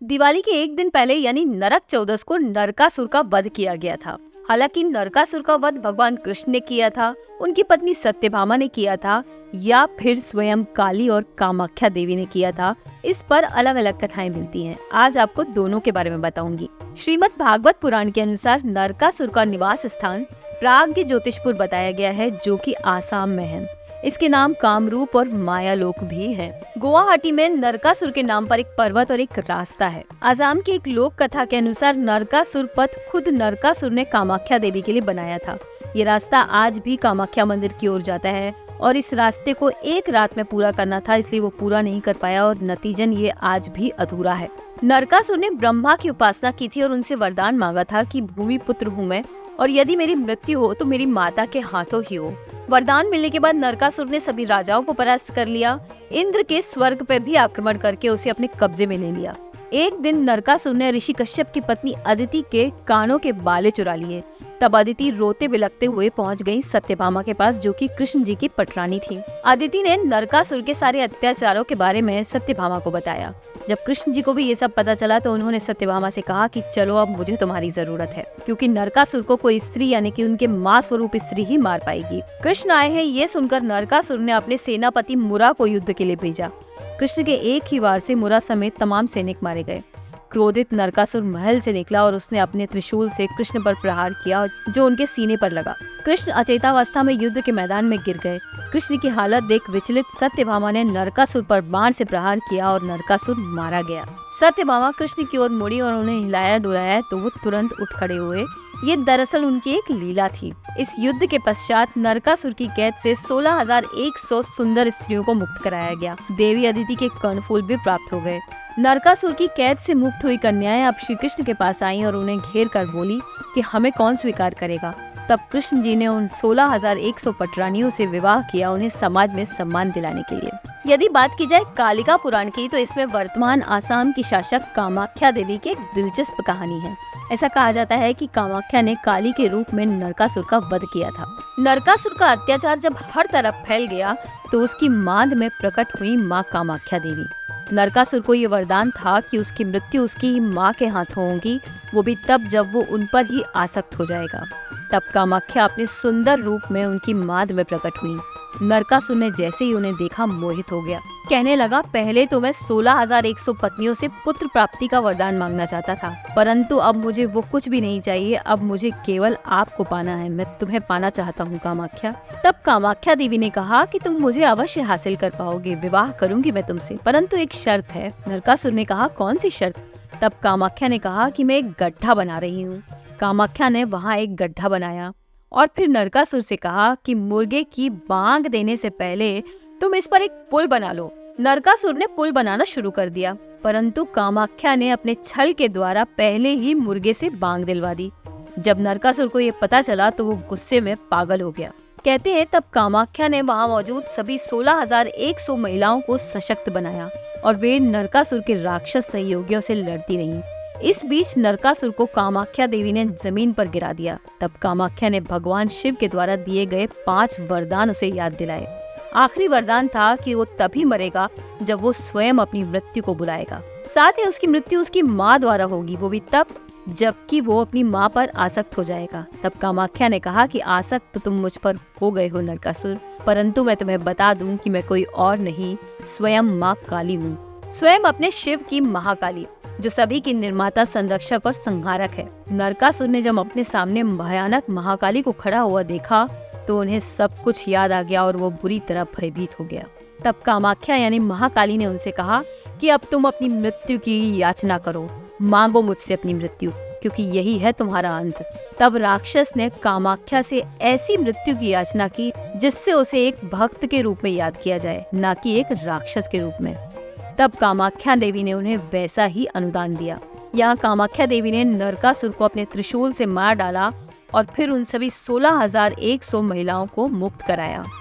दिवाली के एक दिन पहले यानी नरक चौदस को नरकासुर का वध किया गया था। हालांकि नरकासुर का वध भगवान कृष्ण ने किया था, उनकी पत्नी सत्यभामा ने किया था या फिर स्वयं काली और कामाख्या देवी ने किया था, इस पर अलग अलग कथाएं मिलती हैं। आज आपको दोनों के बारे में बताऊंगी। श्रीमद् भागवत पुराण के अनुसार नरकासुर का निवास स्थान प्राग्ञ ज्योतिषपुर बताया गया है, जो कि आसाम में है। इसके नाम कामरूप और मायालोक भी है। गुवाहाटी में नरकासुर के नाम पर एक पर्वत और एक रास्ता है। आसाम की एक लोक कथा के अनुसार नरकासुर पथ खुद नरकासुर ने कामाख्या देवी के लिए बनाया था। ये रास्ता आज भी कामाख्या मंदिर की ओर जाता है और इस रास्ते को एक रात में पूरा करना था, इसलिए वो पूरा नहीं कर पाया और नतीजन ये आज भी अधूरा है। नरकासुर ने ब्रह्मा की उपासना की थी और उनसे वरदान मांगा था कि भूमि पुत्र हूँ मैं और यदि मेरी मृत्यु हो तो मेरी माता के हाथों ही हो। वरदान मिलने के बाद नरकासुर ने सभी राजाओं को परास्त कर लिया। इंद्र के स्वर्ग पे भी आक्रमण करके उसे अपने कब्जे में ले लिया। एक दिन नरकासुर ने ऋषि कश्यप की पत्नी अदिति के कानों के बाले चुरा लिए। तब अदिति रोते बिलखते हुए पहुंच गई सत्यभामा के पास, जो कि कृष्ण जी की पटरानी थी। अदिति ने नरकासुर के सारे अत्याचारों के बारे में सत्यभामा को बताया। जब कृष्ण जी को भी ये सब पता चला तो उन्होंने सत्यभामा से कहा कि चलो अब मुझे तुम्हारी जरूरत है, क्योंकि नरकासुर को कोई स्त्री यानी कि उनके माँ स्वरूप स्त्री ही मार पाएगी। कृष्ण आए हैं ये सुनकर नरकासुर ने अपने सेनापति मुरा को युद्ध के लिए भेजा। कृष्ण के एक ही वार से मुरा समेत तमाम सैनिक मारे गए। क्रोधित नरकासुर महल से निकला और उसने अपने त्रिशूल से कृष्ण पर प्रहार किया, जो उनके सीने पर लगा। कृष्ण अचेतावस्था में युद्ध के मैदान में गिर गए। कृष्ण की हालत देख विचलित सत्यभामा ने नरकासुर पर बाण से प्रहार किया और नरकासुर मारा गया। सत्यभामा कृष्ण की ओर मुड़ी और उन्हें हिलाया डुलाया तो वो तुरंत उठ खड़े हुए। ये दरअसल उनकी एक लीला थी। इस युद्ध के पश्चात नरकासुर की कैद से 16,100 सुंदर स्त्रियों को मुक्त कराया गया। देवी अदिति के कर्णफूल भी प्राप्त हो गए। नरकासुर की कैद से मुक्त हुई कन्याएं अब श्री कृष्ण के पास आईं और उन्हें घेर कर बोली कि हमें कौन स्वीकार करेगा। तब कृष्ण जी ने उन 16,100 पटरानियों से विवाह किया, उन्हें समाज में सम्मान दिलाने के लिए। यदि बात की जाए कालिका पुराण की, तो इसमें वर्तमान आसाम की शासक कामाख्या देवी की एक दिलचस्प कहानी है। ऐसा कहा जाता है कि कामाख्या ने काली के रूप में नरकासुर का वध किया था। नरकासुर का अत्याचार जब हर तरफ फैल गया तो उसकी मांद में प्रकट हुई माँ कामाख्या देवी। नरकासुर को ये वरदान था कि उसकी मृत्यु उसकी माँ के हाथों होगी, वो भी तब जब वो उन पर ही आसक्त हो जाएगा। तब कामाख्या अपने सुंदर रूप में उनकी मांद में प्रकट हुई। नरकासुर ने जैसे ही उन्हें देखा मोहित हो गया। कहने लगा, पहले तो मैं 16,100 पत्नियों से पुत्र प्राप्ति का वरदान मांगना चाहता था, परंतु अब मुझे वो कुछ भी नहीं चाहिए। अब मुझे केवल आपको पाना है, मैं तुम्हें पाना चाहता हूँ कामाख्या। तब कामाख्या देवी ने कहा कि तुम मुझे अवश्य हासिल कर पाओगे, विवाह करूंगी मैं तुमसे, परंतु एक शर्त है। नरकासुर ने कहा, कौन सी शर्त? तब कामाख्या ने कहा कि मैं एक गड्ढा बना रही हूँ। कामाख्या ने वहाँ एक गड्ढा बनाया और फिर नरकासुर से कहा कि मुर्गे की बांग देने से पहले तुम इस पर एक पुल बना लो। नरकासुर ने पुल बनाना शुरू कर दिया, परंतु कामाख्या ने अपने छल के द्वारा पहले ही मुर्गे से बांग दिलवा दी। जब नरकासुर को ये पता चला तो वो गुस्से में पागल हो गया। कहते हैं तब कामाख्या ने वहाँ मौजूद सभी 16,100 महिलाओं को सशक्त बनाया और वे नरकासुर के राक्षस सहयोगियों से लड़ती रहीं। इस बीच नरकासुर को कामाख्या देवी ने जमीन पर गिरा दिया। तब कामाख्या ने भगवान शिव के द्वारा दिए गए 5 वरदान उसे याद दिलाए। आखिरी वरदान था कि वो तभी मरेगा जब वो स्वयं अपनी मृत्यु को बुलाएगा। साथ ही उसकी मृत्यु उसकी माँ द्वारा होगी, वो भी तब जबकि वो अपनी माँ पर आसक्त हो जाएगा। तब कामाख्या ने कहा कि आसक्त तो तुम मुझ पर हो गए हो नरकासुर, परंतु मैं तुम्हें बता दूं कि मैं कोई और नहीं, स्वयं माँ काली हूँ। स्वयं अपने शिव की महाकाली, जो सभी की निर्माता, संरक्षक और संहारक है। नरकासुर ने जब अपने सामने भयानक महाकाली को खड़ा हुआ देखा तो उन्हें सब कुछ याद आ गया और वो बुरी तरह भयभीत हो गया। तब कामाख्या यानी महाकाली ने उनसे कहा कि अब तुम अपनी मृत्यु की याचना करो, मांगो मुझसे अपनी मृत्यु, क्योंकि यही है तुम्हारा अंत। तब राक्षस ने कामाख्या से ऐसी मृत्यु की याचना की जिससे उसे एक भक्त के रूप में याद किया जाए, न कि एक राक्षस के रूप में। तब कामाख्या देवी ने उन्हें वैसा ही अनुदान दिया। यहाँ कामाख्या देवी ने नरकासुर को अपने त्रिशूल से मार डाला और फिर उन सभी 16,100 महिलाओं को मुक्त कराया।